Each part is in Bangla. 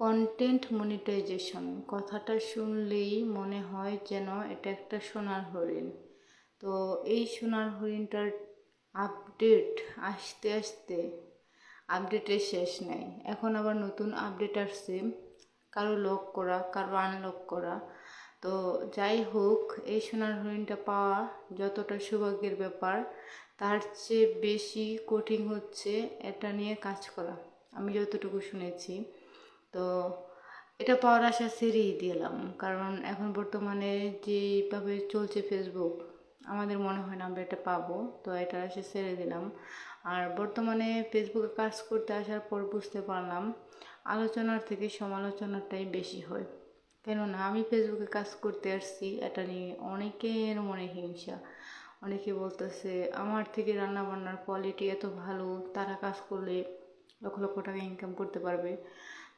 কন্টেন্ট মনিটাইজেশন কথাটা শুনলেই মনে হয় যেন এটা একটা সোনার হরিণ। তো এই সোনার হরিণটার আপডেট আসতে আসতে আপডেটের শেষ নাই। এখন আবার নতুন আপডেট আসছে, কারো লক করা, কারো আনলক করা। তো যাই হোক, এই সোনার হরিণটা পাওয়া যতটা সৌভাগ্যের ব্যাপার, তার চেয়ে বেশি কঠিন হচ্ছে এটা নিয়ে কাজ করা, আমি যতটুকু শুনেছি। তো এটা পাওয়ার আশা ছেড়েই দিলাম, কারণ এখন বর্তমানে যেভাবে চলছে ফেসবুক, আমাদের মনে হয় না আমরা এটা পাবো। তো এটার আশা ছেড়ে দিলাম। আর বর্তমানে ফেসবুকে কাজ করতে আসার পর বুঝতে পারলাম আলোচনার থেকে সমালোচনাটাই বেশি হয়। কেননা আমি ফেসবুকে কাজ করতে আসছি, এটা নিয়ে অনেকের মনে হিংসা। অনেকে বলতেছে আমার থেকে রান্না বান্নার কোয়ালিটি এত ভালো, তারা কাজ করলে লক্ষ লক্ষ টাকা ইনকাম করতে পারবে।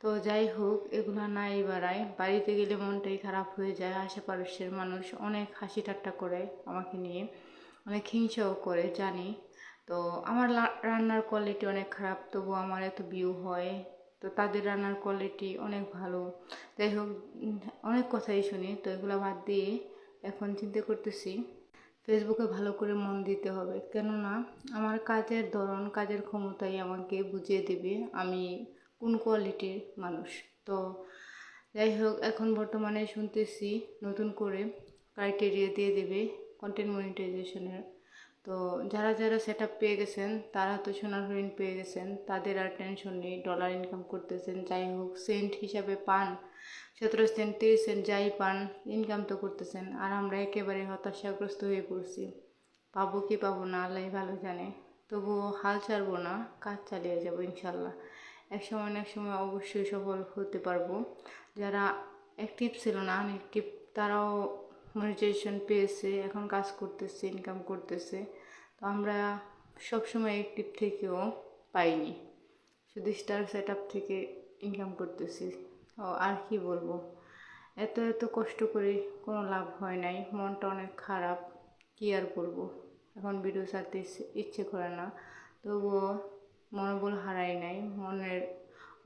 তো যাই হোক, এগুলো নাই বাড়ায়, বাড়িতে গেলে মনটাই খারাপ হয়ে যায়। আশেপাশের মানুষ অনেক হাসি ঠাট্টা করে আমাকে নিয়ে, অনেক হিংসাও করে জানি। তো আমার রান্নার কোয়ালিটি অনেক খারাপ, তবু আমার এত ভিউ হয়। তো তাদের রান্নার কোয়ালিটি অনেক ভালো। যাই হোক, অনেক কথাই শুনি। তো এগুলো বাদ দিয়ে এখন চিন্তা করতেছি ফেসবুকে ভালো করে মন দিতে হবে, কেননা আমার কাজের ধরন, কাজের ক্ষমতাই আমাকে বুঝিয়ে দেবে আমি কোন কোয়ালিটির মানুষ। তো যাই হোক, এখন বর্তমানে শুনতেছি নতুন করে ক্রাইটেরিয়া দিয়ে দেবে কন্টেন্ট মনিটাইজেশনের। তো যারা যারা সেট আপ পেয়ে গেছেন, তারা তো সোনার হরিণ পেয়ে গেছেন, তাদের আর টেনশন নেই, ডলার ইনকাম করতেছেন। যাই হোক, সেন্ট হিসাবে পান 17 সেন্ট 30 সেন্ট যাই পান, ইনকাম তো করতেছেন। আর আমরা একেবারে হতাশাগ্রস্ত হয়ে পড়ছি, পাবো কি পাবো না আল্লাহ ভালো জানে। তবুও হাল ছাড়বো না, কাজ চালিয়ে যাবো ইনশাল্লাহ। এক সময় না এক সময় অবশ্যই সফল হতে পারবো। যারা অ্যাক্টিভ ছিল না, আনঅ্যাক্টিভ, তারাও মনিটাইজেশন পেয়েছে, এখন কাজ করতেছে, ইনকাম করতেছে। তো আমরা সবসময় অ্যাক্টিভ থেকেও পাইনি, শুধু স্টার সেট আপ থেকে ইনকাম করতেছি। ও আর কি বলবো, এত এত কষ্ট করে কোনো লাভ হয় নাই, মনটা অনেক খারাপ। কি আর করবো, এখন ভিডিও ছাড়তে ইচ্ছে করে না, তবুও মনোবল হারাই নাই, মনের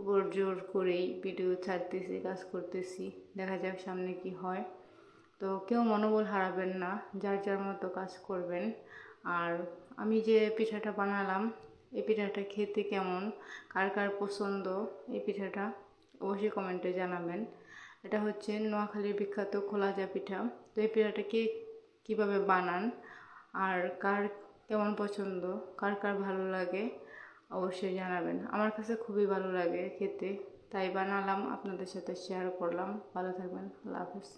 উপর জোর করেই ভিডিও ছাড়তেছি, কাজ করতেছি। দেখা যাক সামনে কি হয়। তো কেউ মনোবল হারাবেন না, যার যার মতো কাজ করবেন। আর আমি যে পিঠাটা বানালাম, এই পিঠাটা খেতে কেমন, কার কার পছন্দ এই পিঠাটা, অবশ্যই কমেন্টে জানাবেন। এটা হচ্ছে নোয়াখালীর বিখ্যাত খোলাজা পিঠা। তো এই পিঠাটা কীভাবে বানান আর কার কেমন পছন্দ, কার কার ভালো লাগে, অবশ্যই জানাবেন। আমার কাছে খুবই ভালো লাগে খেতে, তাই বানালাম, আপনাদের সাথে শেয়ার করলাম। ভালো থাকবেন, আল্লাহ হাফেজ।